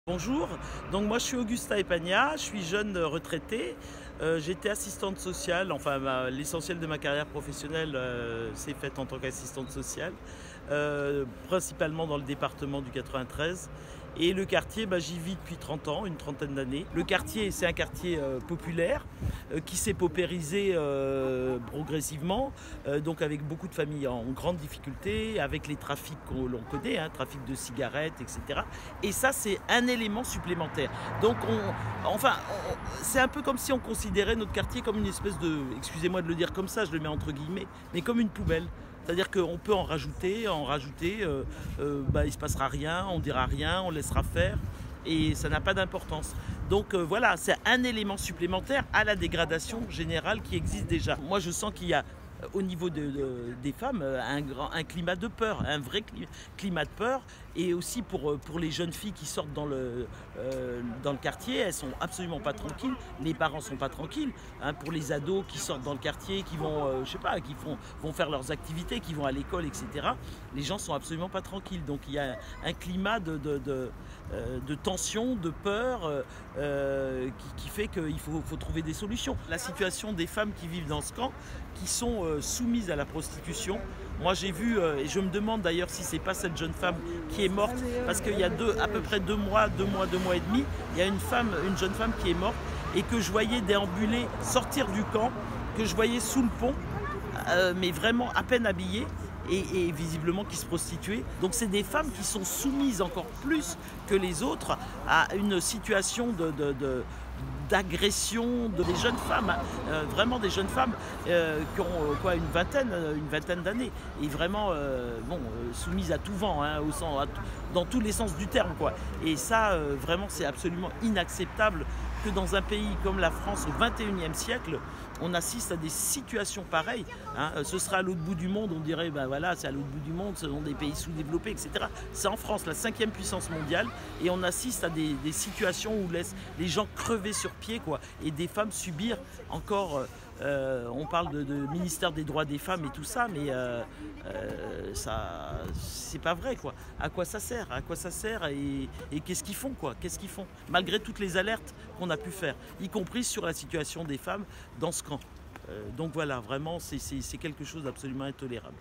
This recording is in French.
Bonjour, donc moi je suis Augusta Epagna, je suis jeune retraité. J'étais assistante sociale, enfin l'essentiel de ma carrière professionnelle s'est faite en tant qu'assistante sociale, principalement dans le département du 93. Et le quartier, j'y vis depuis 30 ans, une trentaine d'années. Le quartier, c'est un quartier populaire qui s'est paupérisé progressivement, donc avec beaucoup de familles en grande difficulté, avec les trafics que l'on connaît, trafic de cigarettes, etc. Et ça, c'est un élément supplémentaire. Donc, c'est un peu comme si on considérait notre quartier comme une espèce de, excusez-moi de le dire comme ça, je le mets entre guillemets, mais comme une poubelle. C'est-à-dire qu'on peut en rajouter, il ne se passera rien, on dira rien, on laissera faire et ça n'a pas d'importance. Donc voilà, c'est un élément supplémentaire à la dégradation générale qui existe déjà. Moi je sens qu'il y a au niveau des femmes un climat de peur, un vrai climat de peur, et aussi pour les jeunes filles qui sortent dans le quartier, elles sont absolument pas tranquilles, les parents sont pas tranquilles, pour les ados qui sortent dans le quartier, qui vont, vont faire leurs activités, qui vont à l'école, etc. Les gens sont absolument pas tranquilles, donc il y a un climat de tension, de peur, qui fait qu'il faut trouver des solutions. La situation des femmes qui vivent dans ce camp, qui sont soumises à la prostitution. Moi j'ai vu, et je me demande d'ailleurs si c'est pas cette jeune femme qui est morte, parce qu'il y a à peu près 2 mois et demi, il y a une jeune femme qui est morte et que je voyais déambuler, sortir du camp, que je voyais sous le pont, mais vraiment à peine habillée. Et visiblement qui se prostituaient. Donc c'est des femmes qui sont soumises encore plus que les autres à une situation d'agression des jeunes femmes, vraiment des jeunes femmes qui ont une vingtaine d'années, et vraiment soumises à tout vent, dans tous les sens du terme, quoi. Et ça, vraiment, c'est absolument inacceptable que dans un pays comme la France au XXIe siècle, on assiste à des situations pareilles. Ce sera à l'autre bout du monde, on dirait, voilà, c'est à l'autre bout du monde, ce sont des pays sous-développés, etc. C'est en France, la 5e puissance mondiale, et on assiste à des situations où les gens crever sur pied, quoi, et des femmes subir encore. On parle de ministère des droits des femmes et tout ça, mais ça, c'est pas vrai, quoi. À quoi ça sert? À quoi ça sert? Et qu'est-ce qu'ils font, quoi? Qu'est-ce qu'ils font? Malgré toutes les alertes qu'on a pu faire, y compris sur la situation des femmes dans ce camp. Donc voilà, vraiment, c'est quelque chose d'absolument intolérable.